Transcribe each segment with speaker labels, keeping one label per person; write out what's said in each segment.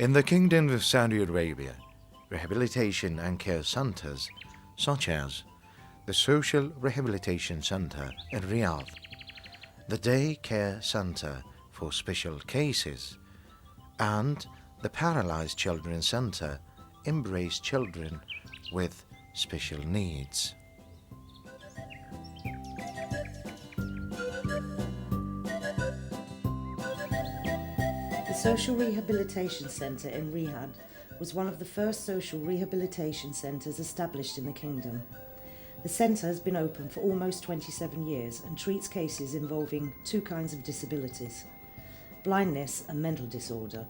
Speaker 1: In the Kingdom of Saudi Arabia, rehabilitation and care centers, such as the Social Rehabilitation Center in Riyadh, the Day Care Center for Special Cases, and the Paralyzed Children Center embrace children with special needs.
Speaker 2: The Social Rehabilitation Centre in Riyadh was one of the first social rehabilitation centres established in the kingdom. The centre has been open for almost 27 years and treats cases involving two kinds of disabilities: blindness and mental disorder.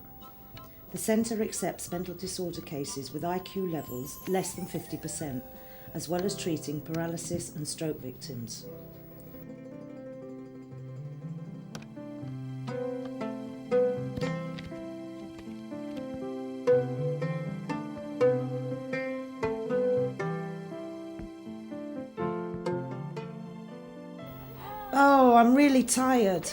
Speaker 2: The centre accepts mental disorder cases with IQ levels less than 50%, as well as treating paralysis and stroke victims. Oh, I'm really tired.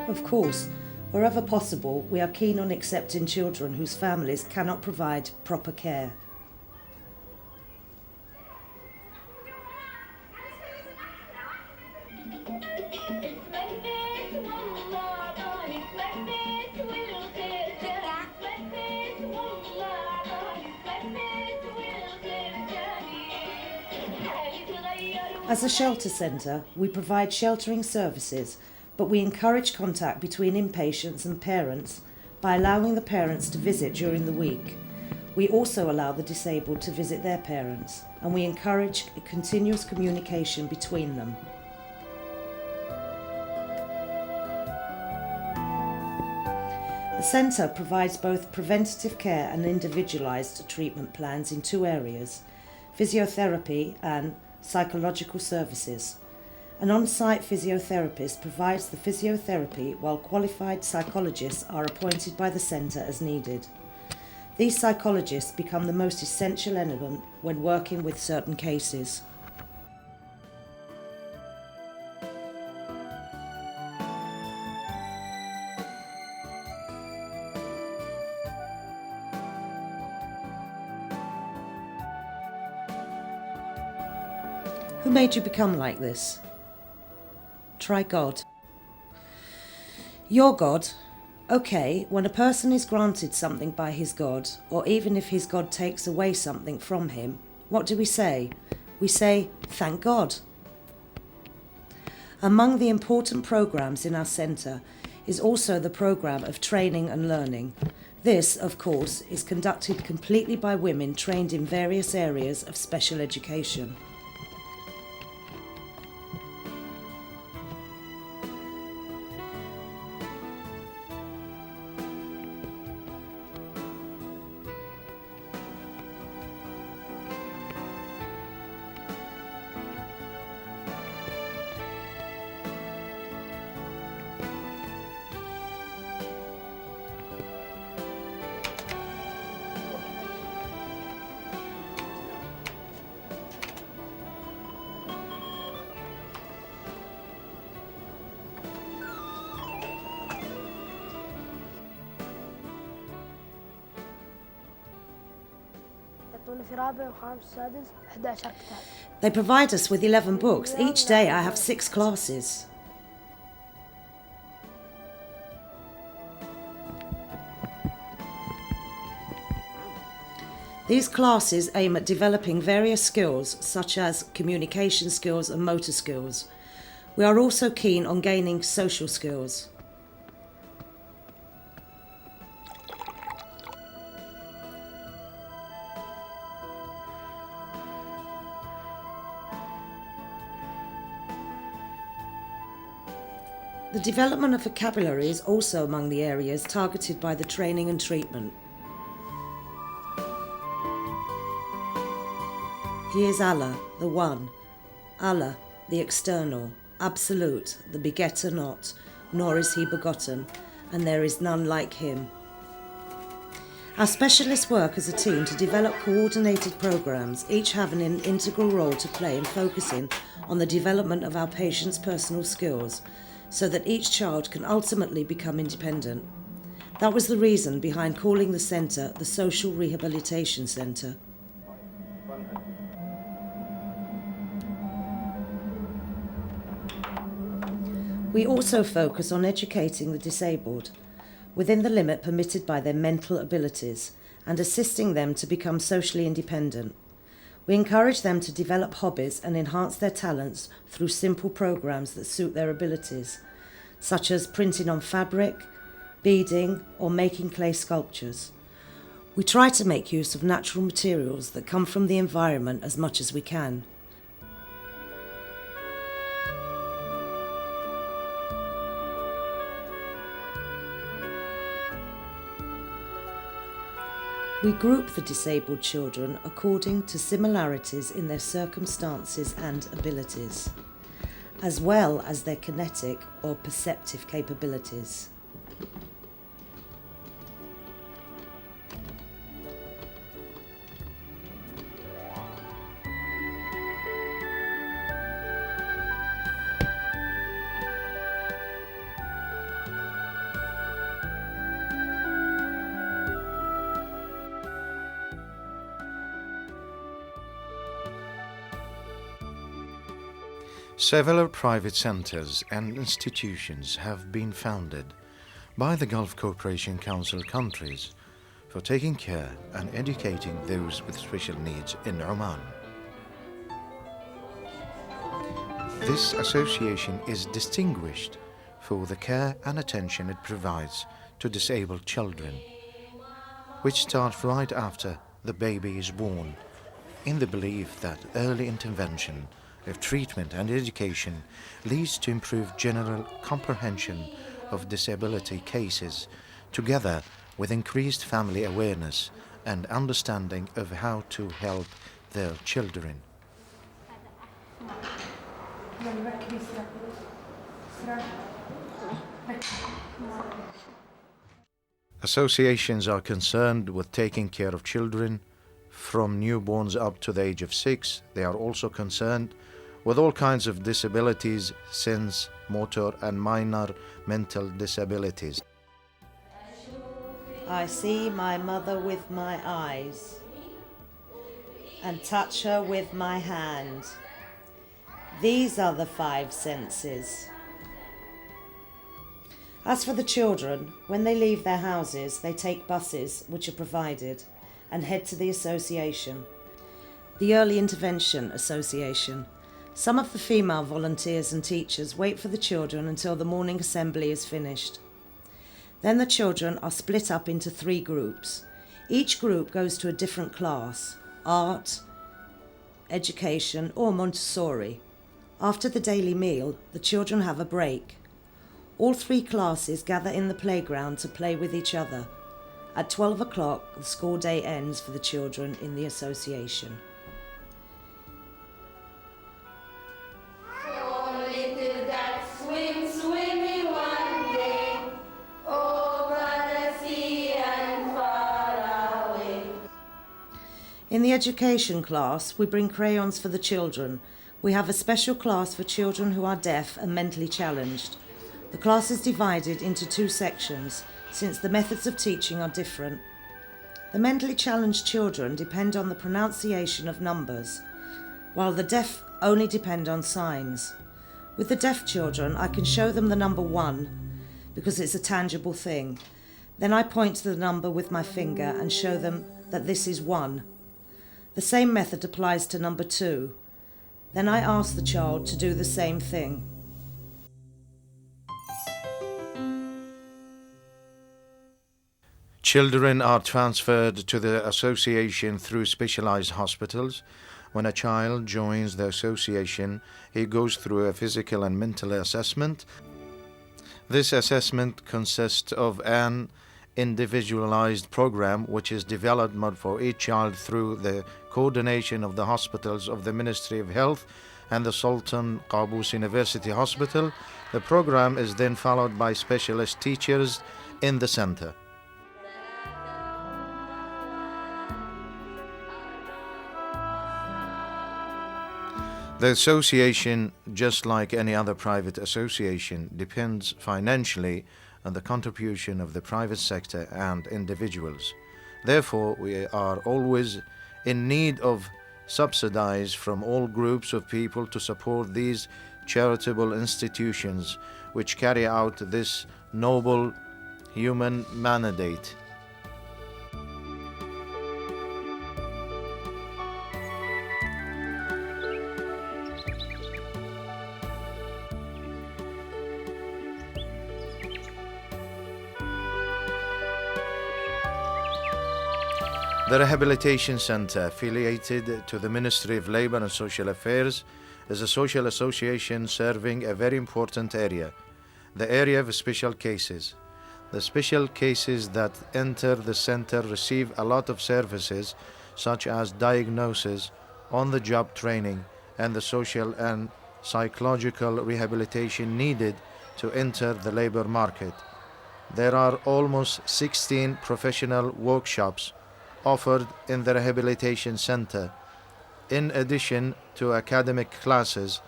Speaker 2: Of course, wherever possible, we are keen on accepting children whose families cannot provide proper care. As a shelter centre, we provide sheltering services, but we encourage contact between inpatients and parents by allowing the parents to visit during the week. We also allow the disabled to visit their parents, and we encourage continuous communication between them. The centre provides both preventative care and individualised treatment plans in two areas: physiotherapy and psychological services. An on-site physiotherapist provides the physiotherapy while qualified psychologists are appointed by the centre as needed. These psychologists become the most essential element when working with certain cases. Who made you become like this? Try God. Your God? Okay, when a person is granted something by his God, or even if his God takes away something from him, what do we say? We say, thank God. Among the important programmes in our centre is also the programme of training and learning. This, of course, is conducted completely by women trained in various areas of special education. They provide us with 11 books. Each day I have 6 classes. These classes aim at developing various skills such as communication skills and motor skills. We are also keen on gaining social skills. The development of vocabulary is also among the areas targeted by the training and treatment. He is Allah, the One, Allah, the External, Absolute, the Begetter not, nor is He begotten, and there is none like him. Our specialists work as a team to develop coordinated programs, each having an integral role to play in focusing on the development of our patients' personal skills, so that each child can ultimately become independent. That was the reason behind calling the centre the Social Rehabilitation Centre. We also focus on educating the disabled, within the limit permitted by their mental abilities, and assisting them to become socially independent. We encourage them to develop hobbies and enhance their talents through simple programs that suit their abilities, such as printing on fabric, beading, or making clay sculptures. We try to make use of natural materials that come from the environment as much as we can. We group the disabled children according to similarities in their circumstances and abilities, as well as their kinetic or perceptive capabilities.
Speaker 1: Several private centres and institutions have been founded by the Gulf Cooperation Council countries for taking care and educating those with special needs in Oman. This association is distinguished for the care and attention it provides to disabled children, which start right after the baby is born, in the belief that early intervention of treatment and education leads to improved general comprehension of disability cases, together with increased family awareness and understanding of how to help their children. Associations are concerned with taking care of children from newborns up to the age of 6. They are also concerned with all kinds of disabilities, sense, motor, and minor mental disabilities.
Speaker 2: I see my mother with my eyes and touch her with my hand. These are the 5 senses. As for the children, when they leave their houses, they take buses, which are provided, and head to the association, the Early Intervention Association. Some of the female volunteers and teachers wait for the children until the morning assembly is finished. Then the children are split up into 3 groups. Each group goes to a different class: art, education, or Montessori. After the daily meal, the children have a break. All 3 classes gather in the playground to play with each other. At 12 o'clock, the school day ends for the children in the association. In the education class, we bring crayons for the children. We have a special class for children who are deaf and mentally challenged. The class is divided into 2 sections, since the methods of teaching are different. The mentally challenged children depend on the pronunciation of numbers, while the deaf only depend on signs. With the deaf children, I can show them the number 1, because it's a tangible thing. Then I point to the number with my finger and show them that this is 1. The same method applies to number 2. Then I ask the child to do the same thing.
Speaker 1: Children are transferred to the association through specialized hospitals. When a child joins the association, he goes through a physical and mental assessment. This assessment consists of an individualized program which is developed for each child through the coordination of the hospitals of the Ministry of Health and the Sultan Qaboos University Hospital. The program is then followed by specialist teachers in the center. The association, just like any other private association, depends financially on the contribution of the private sector and individuals. Therefore, we are always in need of subsidies from all groups of people to support these charitable institutions which carry out this noble human mandate. The Rehabilitation Center, affiliated to the Ministry of Labour and Social Affairs, is a social association serving a very important area, the area of special cases. The special cases that enter the center receive a lot of services such as diagnosis, on-the-job training, and the social and psychological rehabilitation needed to enter the labor market. There are almost 16 professional workshops offered in the Rehabilitation Center. In addition to academic classes,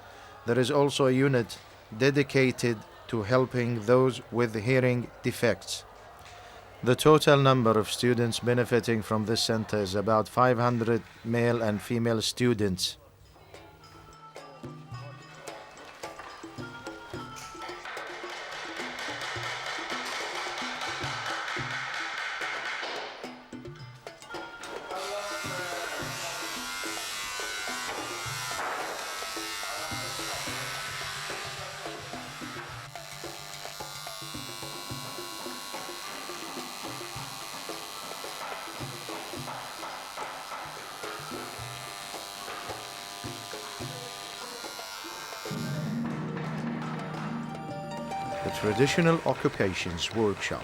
Speaker 1: there is also a unit dedicated to helping those with hearing defects. The total number of students benefiting from this center is about 500 male and female students. The Traditional Occupations Workshop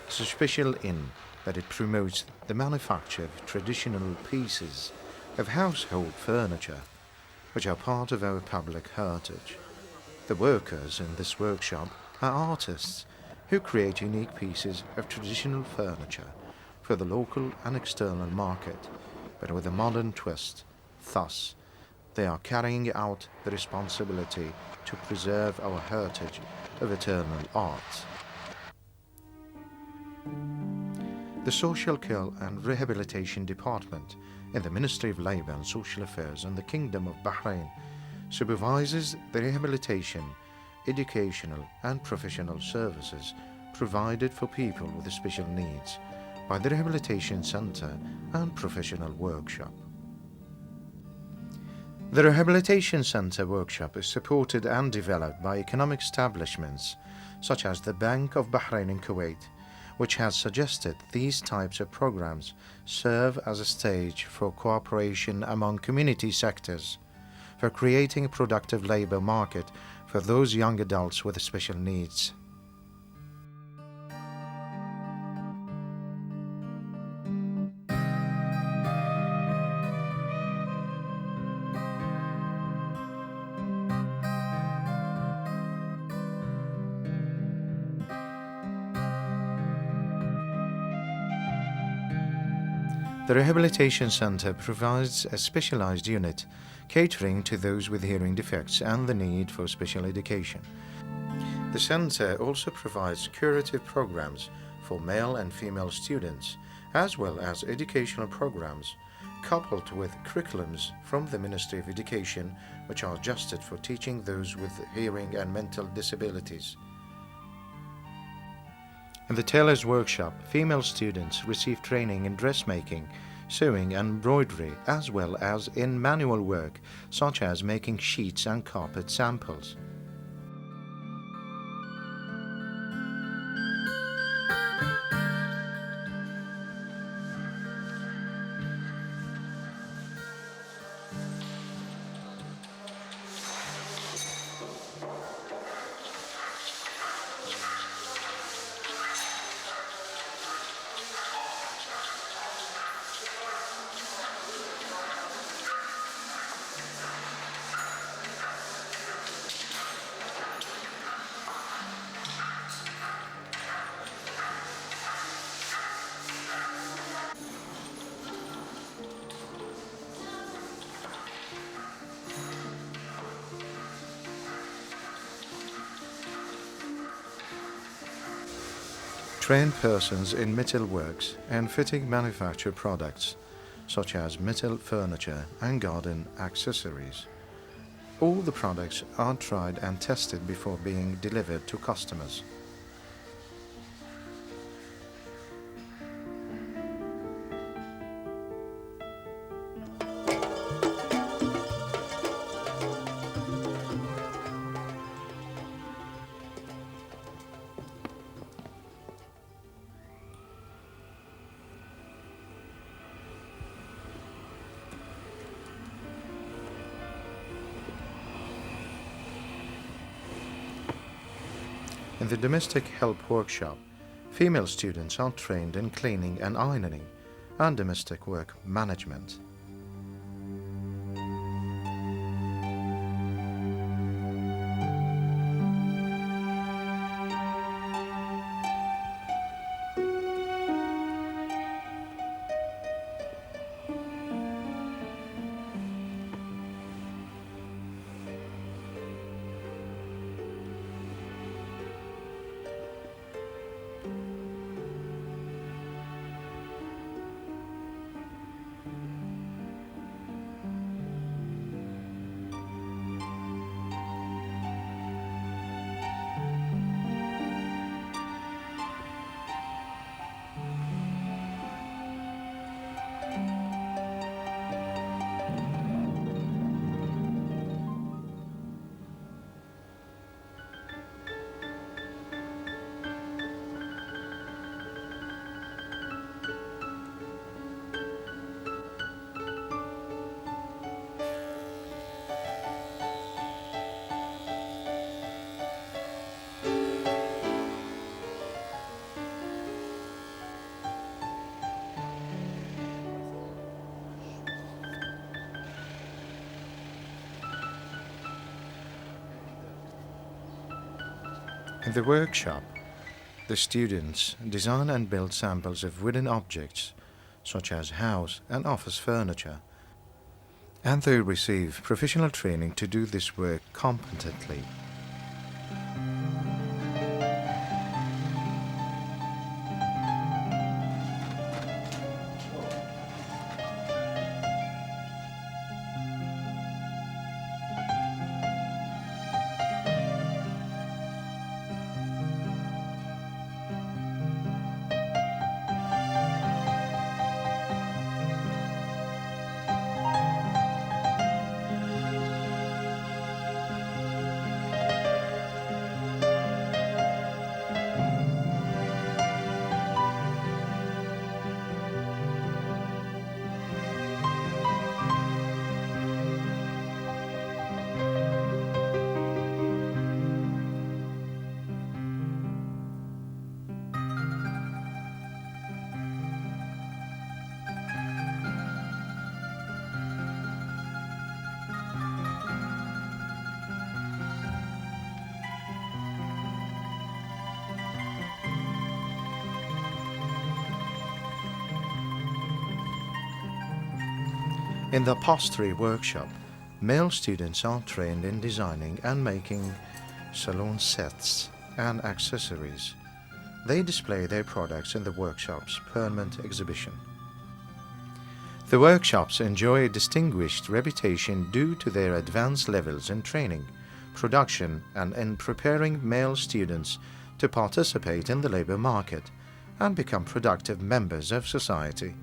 Speaker 1: is special in that it promotes the manufacture of traditional pieces of household furniture, which are part of our public heritage. The workers in this workshop are artists who create unique pieces of traditional furniture for the local and external market, but with a modern twist. Thus, they are carrying out the responsibility to preserve our heritage of eternal art. The Social Care and Rehabilitation Department in the Ministry of Labour and Social Affairs in the Kingdom of Bahrain supervises the rehabilitation, educational and professional services provided for people with special needs by the Rehabilitation Centre and Professional Workshop. The Rehabilitation Centre Workshop is supported and developed by economic establishments such as the Bank of Bahrain in Kuwait, which has suggested these types of programs serve as a stage for cooperation among community sectors for creating a productive labour market for those young adults with special needs. The Rehabilitation Centre provides a specialised unit catering to those with hearing defects and the need for special education. The centre also provides curative programs for male and female students, as well as educational programs coupled with curriculums from the Ministry of Education, which are adjusted for teaching those with hearing and mental disabilities. In the tailor's workshop, female students receive training in dressmaking, sewing and embroidery, as well as in manual work, such as making sheets and carpet samples. trained persons in metal works and fitting manufacture products such as metal furniture and garden accessories. All the products are tried and tested before being delivered to customers. In the domestic help workshop, female students are trained in cleaning and ironing and domestic work management. In the workshop, the students design and build samples of wooden objects such as house and office furniture, and they receive professional training to do this work competently. In the upholstery workshop, male students are trained in designing and making salon sets and accessories. They display their products in the workshop's permanent exhibition. The workshops enjoy a distinguished reputation due to their advanced levels in training, production, and in preparing male students to participate in the labor market and become productive members of society.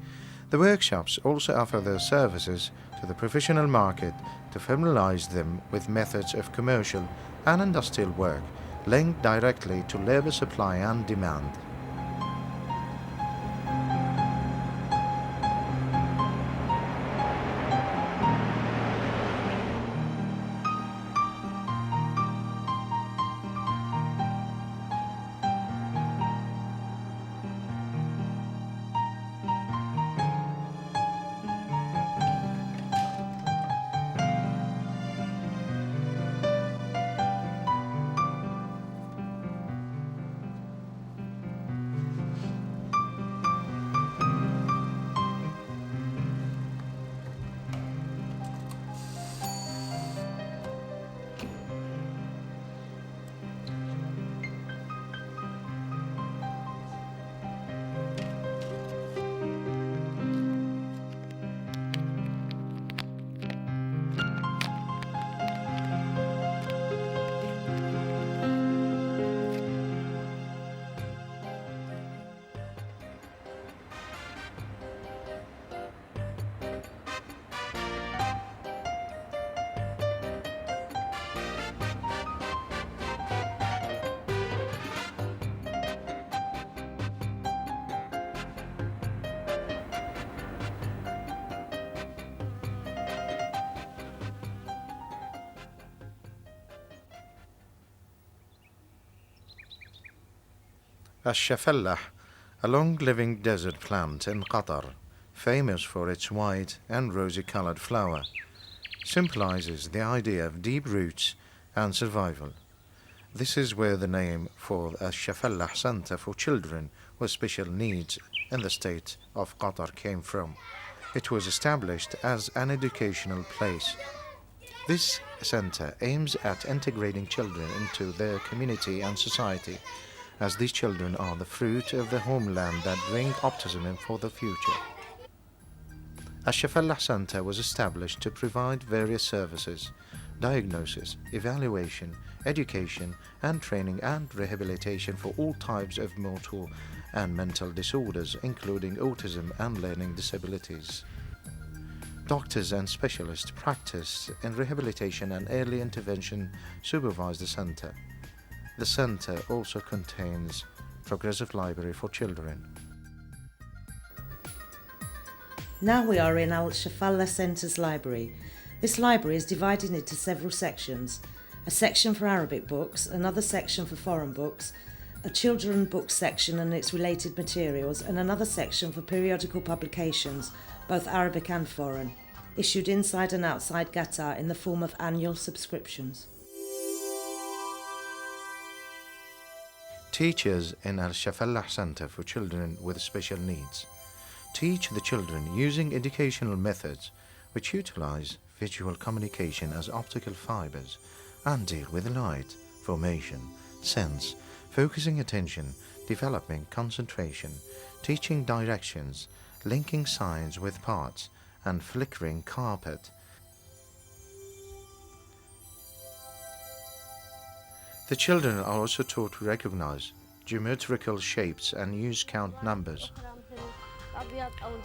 Speaker 1: The workshops also offer their services to the professional market to familiarize them with methods of commercial and industrial work linked directly to labor supply and demand. Ash-Shafallah, a long-living desert plant in Qatar, famous for its white and rosy-colored flower, symbolizes the idea of deep roots and survival. This is where the name for Ash-Shafallah Center for Children with Special Needs in the state of Qatar came from. It was established as an educational place. This center aims at integrating children into their community and society, as these children are the fruit of the homeland that bring optimism for the future. Ash-Shafallah Center was established to provide various services: diagnosis, evaluation, education and training and rehabilitation for all types of motor and mental disorders, including autism and learning disabilities. Doctors and specialists practice in rehabilitation and early intervention supervise the center. The center also contains progressive library for children.
Speaker 2: Now we are in Al-Shafallah Centre's library. This library is divided into several sections: a section for Arabic books, another section for foreign books, a children book section and its related materials, and another section for periodical publications, both Arabic and foreign, issued inside and outside Qatar in the form of annual subscriptions.
Speaker 1: Teachers in Al-Shafallah Center for Children with Special Needs teach the children using educational methods which utilize visual communication as optical fibers and deal with light, formation, sense, focusing attention, developing concentration, teaching directions, linking signs with parts, and flickering carpet. The children are also taught to recognize geometrical shapes and use count numbers.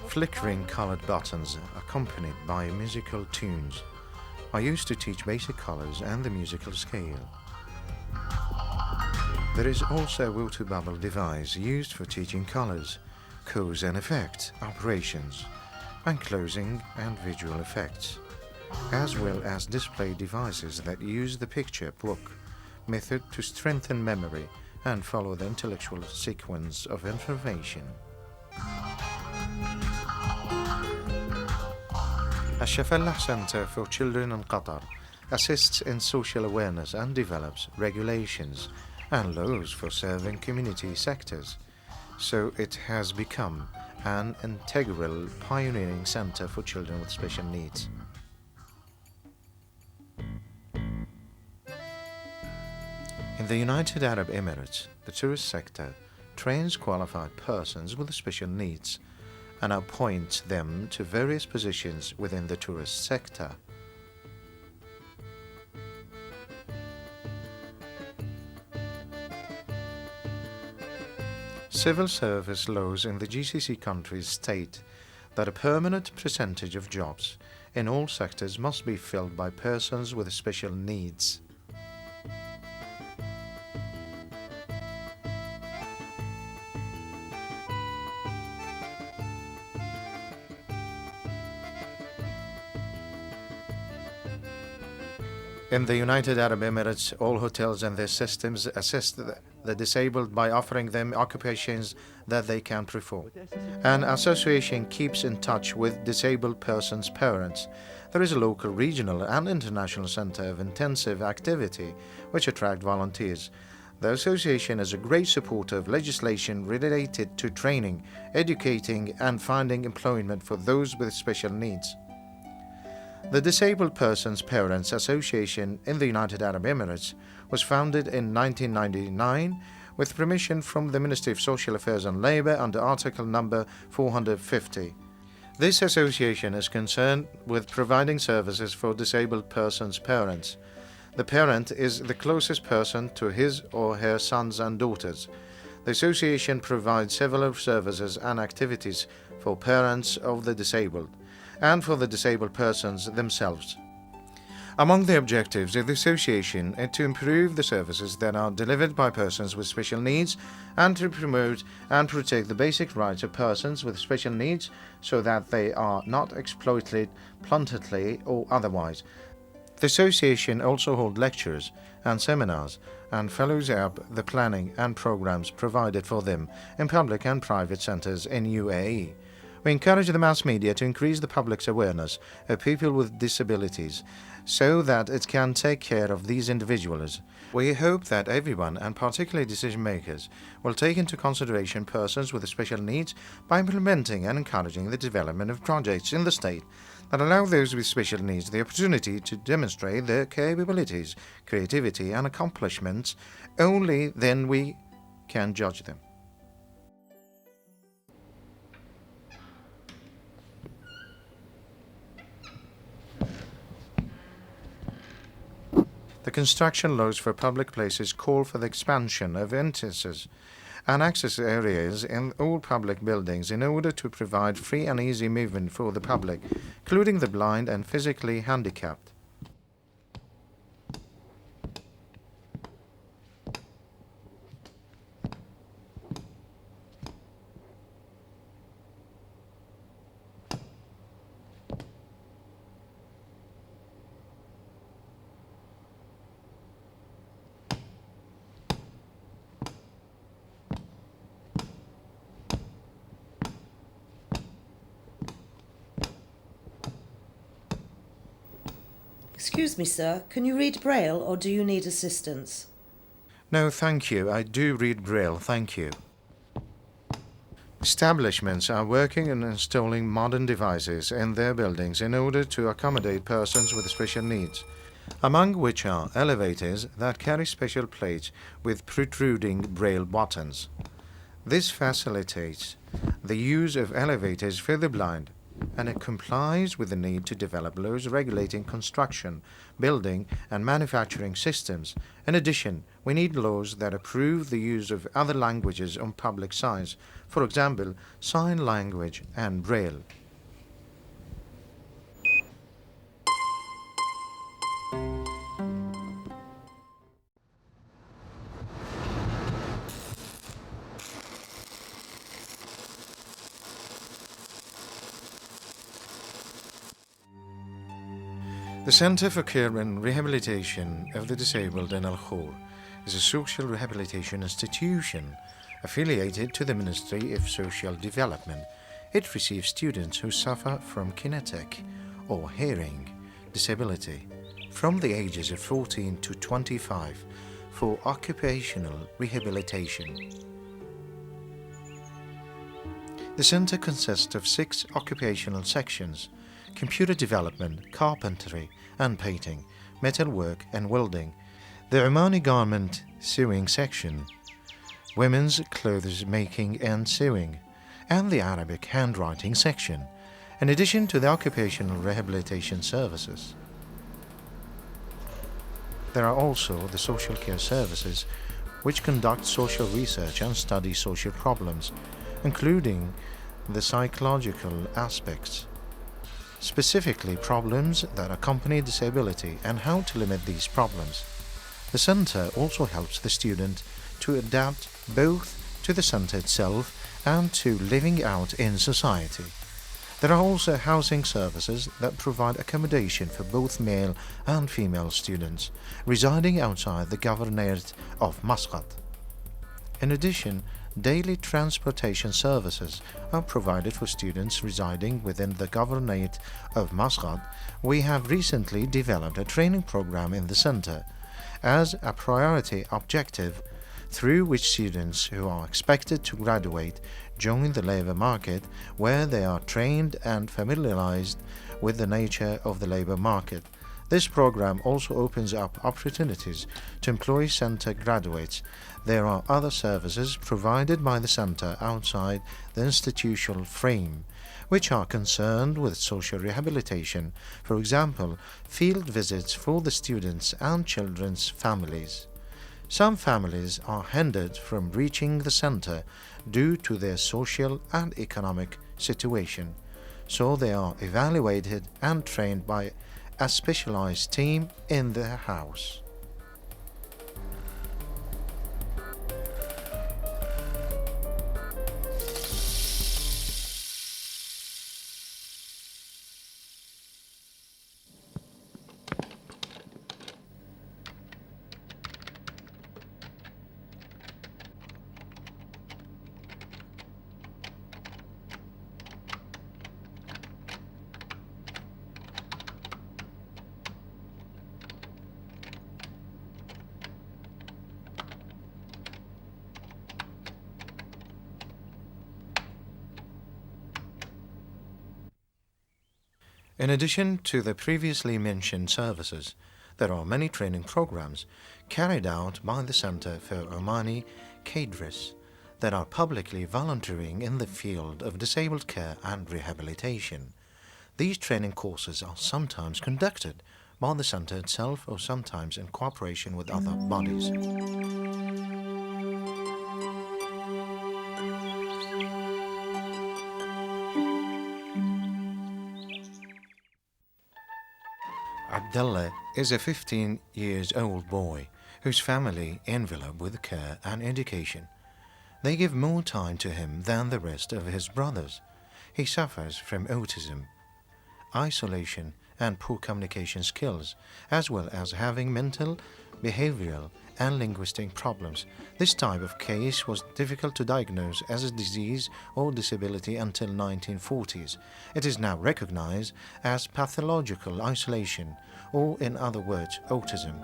Speaker 1: Flickering colored buttons accompanied by musical tunes are used to teach basic colors and the musical scale. There is also a water bubble device used for teaching colors, cause and effect operations, and closing and visual effects, as well as display devices that use the picture book method to strengthen memory and follow the intellectual sequence of information. Ash-Shafallah Center for Children in Qatar assists in social awareness and develops regulations and laws for serving community sectors, so it has become an integral pioneering center for children with special needs. In the United Arab Emirates, the tourist sector trains qualified persons with special needs and appoints them to various positions within the tourist sector. Civil service laws in the GCC countries state that a permanent percentage of jobs in all sectors must be filled by persons with special needs. In the United Arab Emirates, all hotels and their systems assist the disabled by offering them occupations that they can perform. An association keeps in touch with disabled persons' parents. There is a local, regional and international center of intensive activity which attract volunteers. The association is a great supporter of legislation related to training, educating and finding employment for those with special needs. The Disabled Persons Parents Association in the United Arab Emirates was founded in 1999 with permission from the Ministry of Social Affairs and Labour under Article number 450. This association is concerned with providing services for disabled persons' parents. The parent is the closest person to his or her sons and daughters. The association provides several services and activities for parents of the disabled and for the disabled persons themselves. Among the objectives of the association is to improve the services that are delivered by persons with special needs and to promote and protect the basic rights of persons with special needs so that they are not exploited bluntly or otherwise. The association also holds lectures and seminars and follows up the planning and programs provided for them in public and private centers in UAE. We encourage the mass media to increase the public's awareness of people with disabilities so that it can take care of these individuals. We hope that everyone, and particularly decision makers, will take into consideration persons with special needs by implementing and encouraging the development of projects in the state that allow those with special needs the opportunity to demonstrate their capabilities, creativity, and accomplishments. Only then we can judge them. The construction laws for public places call for the expansion of entrances and access areas in all public buildings in order to provide free and easy movement for the public, including the blind and physically handicapped.
Speaker 2: Excuse me, sir, can you read Braille or do you need assistance?
Speaker 1: No, thank you. I do read Braille, thank you. Establishments are working on installing modern devices in their buildings in order to accommodate persons with special needs, among which are elevators that carry special plates with protruding Braille buttons. This facilitates the use of elevators for the blind, and it complies with the need to develop laws regulating construction, building, and manufacturing systems. In addition, we need laws that approve the use of other languages on public signs, for example, sign language and Braille. The Center for Care and Rehabilitation of the Disabled in Al Khor is a social rehabilitation institution affiliated to the Ministry of Social Development. It receives students who suffer from kinetic or hearing disability from the ages of 14 to 25 for occupational rehabilitation. The center consists of 6 occupational sections: computer development, carpentry and painting, metalwork and welding, the Omani garment sewing section, women's clothes making and sewing, and the Arabic handwriting section, in addition to the occupational rehabilitation services. There are also the social care services, which conduct social research and study social problems, including the psychological aspects, specifically problems that accompany disability and how to limit these problems. The center also helps the student to adapt both to the center itself and to living out in society. There are also housing services that provide accommodation for both male and female students residing outside the governorate of Muscat. In addition, daily transportation services are provided for students residing within the governorate of Muscat. We have recently developed a training program in the center as a priority objective through which students who are expected to graduate join the labor market, where they are trained and familiarized with the nature of the labor market. This program also opens up opportunities to employ center graduates. There are other services provided by the center outside the institutional frame, which are concerned with social rehabilitation, for example, field visits for the students and children's families. Some families are hindered from reaching the center due to their social and economic situation, so they are evaluated and trained by a specialized team in their house. In addition to the previously mentioned services, there are many training programs carried out by the Centre for Omani Cadres that are publicly volunteering in the field of disabled care and rehabilitation. These training courses are sometimes conducted by the centre itself or sometimes in cooperation with other bodies. Abdullah is a 15-year-old boy whose family envelop with care and education. They give more time to him than the rest of his brothers. He suffers from autism, isolation, and poor communication skills, as well as having mental, behavioral, and linguistic problems. This type of case was difficult to diagnose as a disease or disability until 1940s. It is now recognized as pathological isolation, or in other words, autism.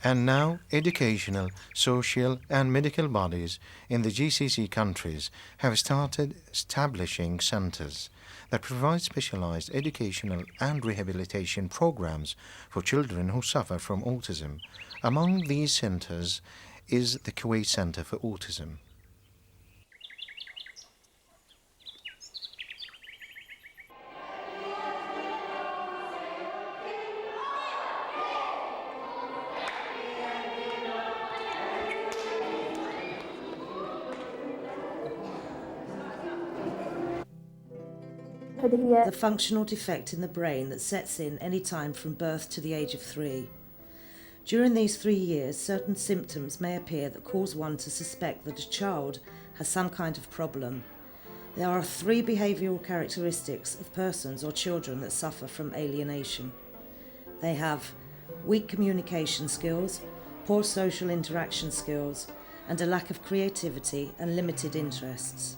Speaker 1: And now, educational, social, and medical bodies in the GCC countries have started establishing centers that provide specialized educational and rehabilitation programs for children who suffer from autism. Among these centers is the Kuwait Center for Autism.
Speaker 2: The functional defect in the brain that sets in any time from birth to the age of 3. During these 3 years, certain symptoms may appear that cause one to suspect that a child has some kind of problem. There are 3 behavioural characteristics of persons or children that suffer from alienation. They have weak communication skills, poor social interaction skills, and a lack of creativity and limited interests.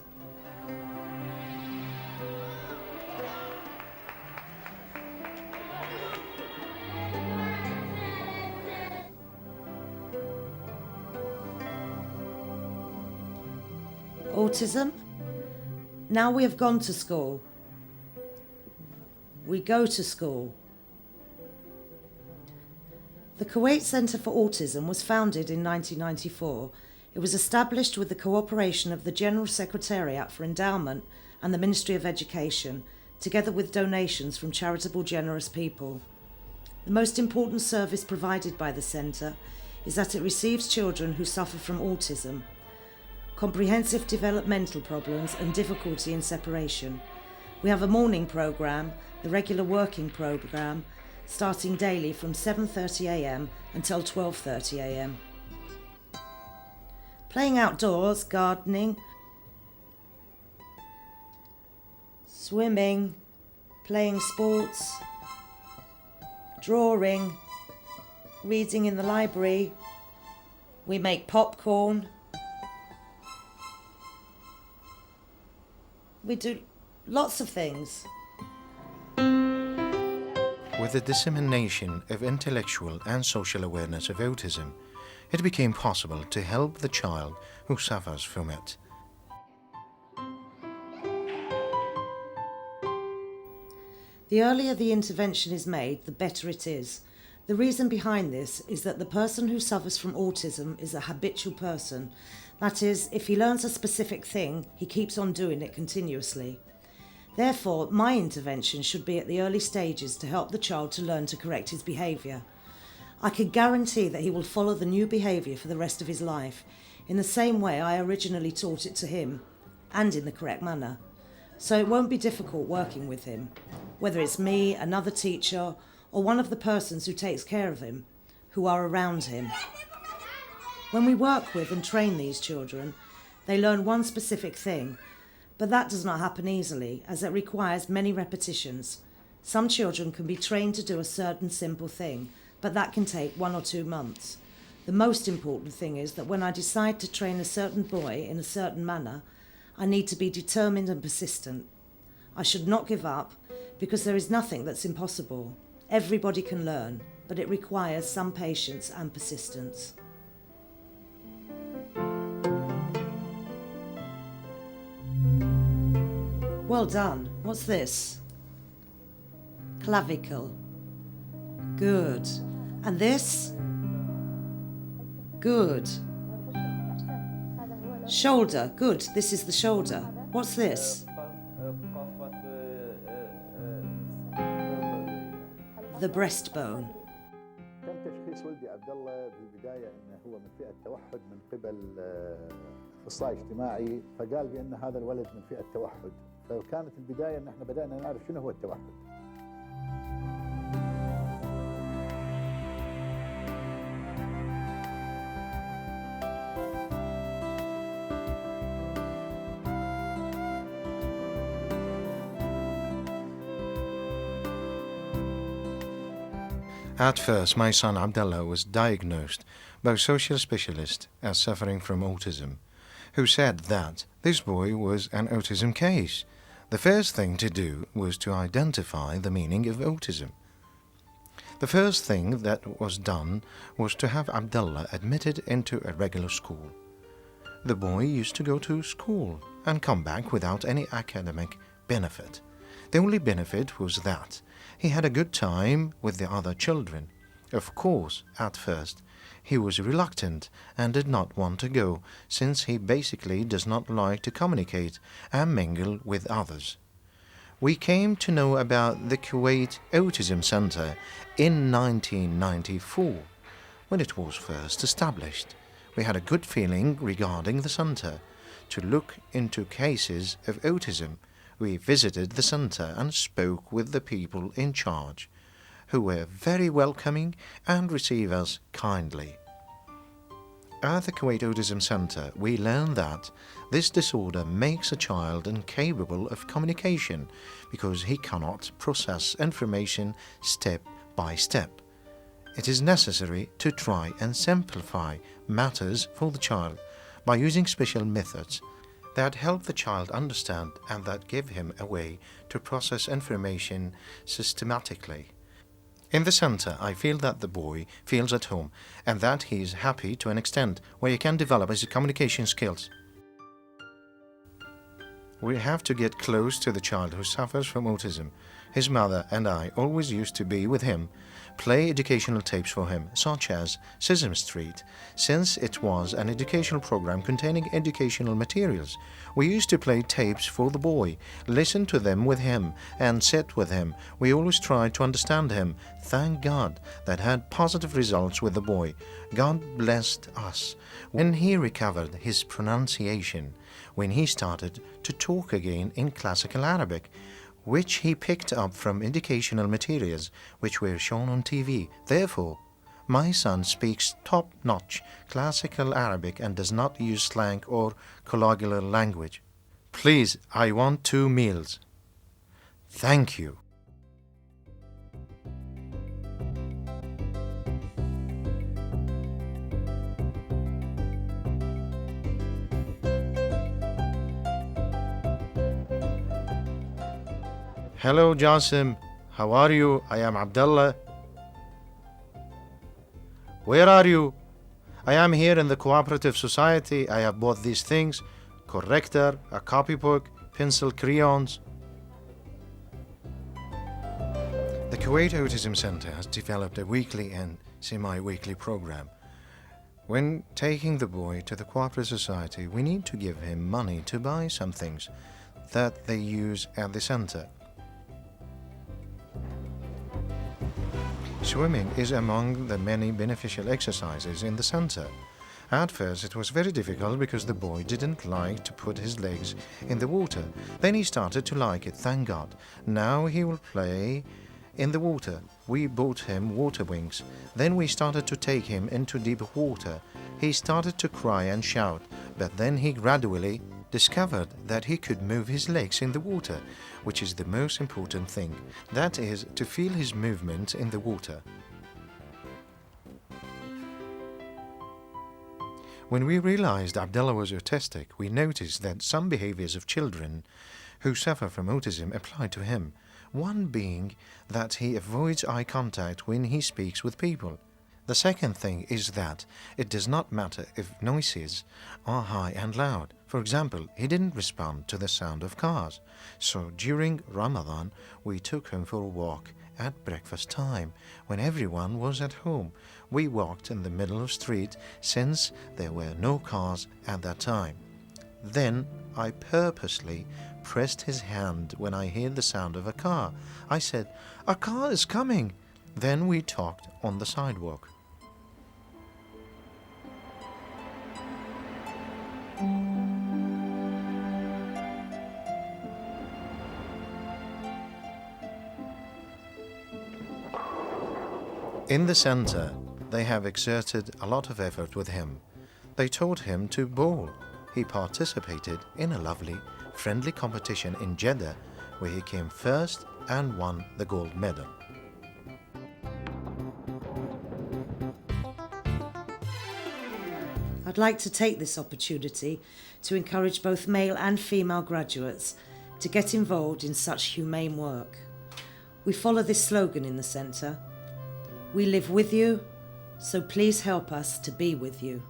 Speaker 2: Autism? Now we have gone to school. We go to school. The Kuwait Center for Autism was founded in 1994. It was established with the cooperation of the General Secretariat for Endowment and the Ministry of Education, together with donations from charitable, generous people. The most important service provided by the centre is that it receives children who suffer from autism, comprehensive developmental problems and difficulty in separation. We have a morning programme, the regular working programme, starting daily from 7:30 a.m. until 12:30 a.m. Playing outdoors, gardening, swimming, playing sports, drawing, reading in the library. We make popcorn. We do lots of things.
Speaker 1: With the dissemination of intellectual and social awareness of autism, it became possible to help the child who suffers from it.
Speaker 2: The earlier the intervention is made, the better it is. The reason behind this is that the person who suffers from autism is a habitual person. That is, if he learns a specific thing, he keeps on doing it continuously. Therefore, my intervention should be at the early stages to help the child to learn to correct his behaviour. I can guarantee that he will follow the new behaviour for the rest of his life, in the same way I originally taught it to him, and in the correct manner. So it won't be difficult working with him, whether it's me, another teacher, or one of the persons who takes care of him, who are around him. When we work with and train these children, they learn one specific thing, but that does not happen easily, as it requires many repetitions. Some children can be trained to do a certain simple thing, but that can take 1 or 2 months. The most important thing is that when I decide to train a certain boy in a certain manner, I need to be determined and persistent. I should not give up, because there is nothing that's impossible. Everybody can learn, but it requires some patience and persistence. Well done. What's this? Clavicle. Good. And this? Good. Shoulder. Good. This is the shoulder. What's this? The breastbone.
Speaker 3: كان تشخيص ولدي عبد الله بالبدايه انه هو من فئه توحد من قبل اخصائي اجتماعي، فقال بان هذا الولد من فئه توحد، فكانت البدايه ان احنا بدانا نعرف شنو هو التوحد.
Speaker 1: At first, my son Abdullah was diagnosed by a social specialist as suffering from autism, who said that this boy was an autism case. The first thing to do was to identify the meaning of autism. The first thing that was done was to have Abdullah admitted into a regular school. The boy used to go to school and come back without any academic benefit. The only benefit was that he had a good time with the other children. Of course, at first, he was reluctant and did not want to go, since he basically does not like to communicate and mingle with others. We came to know about the Kuwait Autism Center in 1994, when it was first established. We had a good feeling regarding the center to look into cases of autism. We visited the center and spoke with the people in charge, who were very welcoming and received us kindly. At the Kuwait Autism Center, we learned that this disorder makes a child incapable of communication because he cannot process information step by step. It is necessary to try and simplify matters for the child by using special methods that help the child understand and that give him a way to process information systematically. In the center, I feel that the boy feels at home and that he is happy to an extent where he can develop his communication skills. We have to get close to the child who suffers from autism. His mother and I always used to be with him, play educational tapes for him, such as Sesame Street, since it was an educational program containing educational materials. We used to play tapes for the boy, listen to them with him, and sit with him. We always tried to understand him. Thank God that had positive results with the boy. God blessed us when he recovered his pronunciation, when he started to talk again in classical Arabic, which he picked up from educational materials which were shown on TV. Therefore, my son speaks top-notch classical Arabic and does not use slang or colloquial language. Please, I want 2 meals. Thank you. Hello, Jasim. How are you? I am Abdullah. Where are you? I am here in the Cooperative Society. I have bought these things: corrector, a copybook, pencil, crayons. The Kuwait Autism Center has developed a weekly and semi-weekly program. When taking the boy to the Cooperative Society, we need to give him money to buy some things that they use at the center. Swimming is among the many beneficial exercises in the center. At first it was very difficult because the boy didn't like to put his legs in the water. Then he started to like it, thank God. Now he will play in the water. We bought him water wings. Then we started to take him into deep water. He started to cry and shout, but then he gradually discovered that he could move his legs in the water, which is the most important thing. That is, to feel his movement in the water. When we realized Abdullah was autistic, we noticed that some behaviors of children who suffer from autism applied to him. One being that he avoids eye contact when he speaks with people. The second thing is that it does not matter if noises are high and loud. For example, he didn't respond to the sound of cars. So during Ramadan, we took him for a walk at breakfast time when everyone was at home. We walked in the middle of the street since there were no cars at that time. Then I purposely pressed his hand when I heard the sound of a car. I said, "A car is coming." Then we talked on the sidewalk. In the center, they have exerted a lot of effort with him. They taught him to bowl. He participated in a lovely, friendly competition in Jeddah, where he came first and won the gold medal.
Speaker 2: I'd like to take this opportunity to encourage both male and female graduates to get involved in such humane work. We follow this slogan in the centre: "We live with you, so please help us to be with you."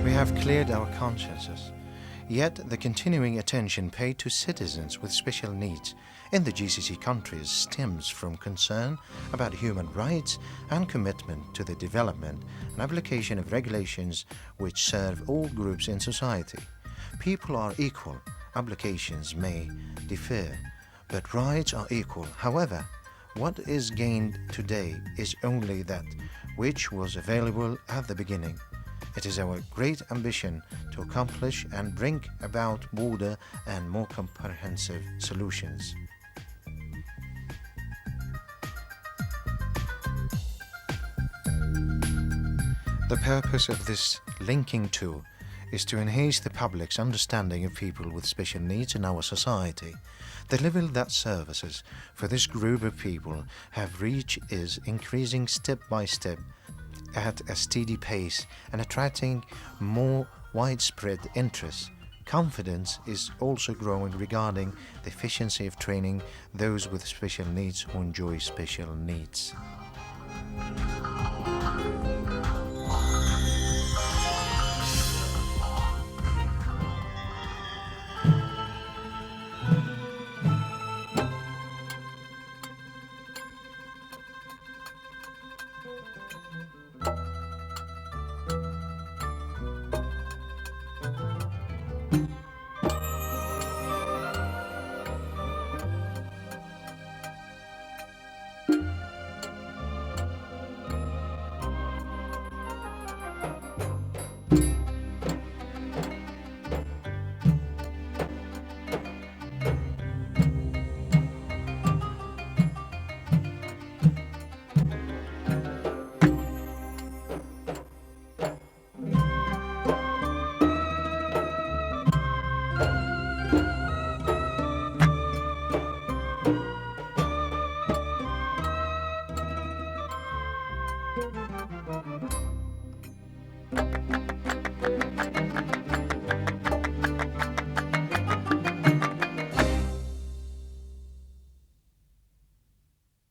Speaker 1: We have cleared our consciences, yet the continuing attention paid to citizens with special needs in the GCC countries stems from concern about human rights and commitment to the development and application of regulations which serve all groups in society. People are equal, applications may differ, but rights are equal. However, what is gained today is only that which was available at the beginning. It is our great ambition to accomplish and bring about broader and more comprehensive solutions. The purpose of this linking tool is to enhance the public's understanding of people with special needs in our society. The level that services for this group of people have reached is increasing step by step at a steady pace and attracting more widespread interest. Confidence is also growing regarding the efficiency of training those with special needs who enjoy special needs.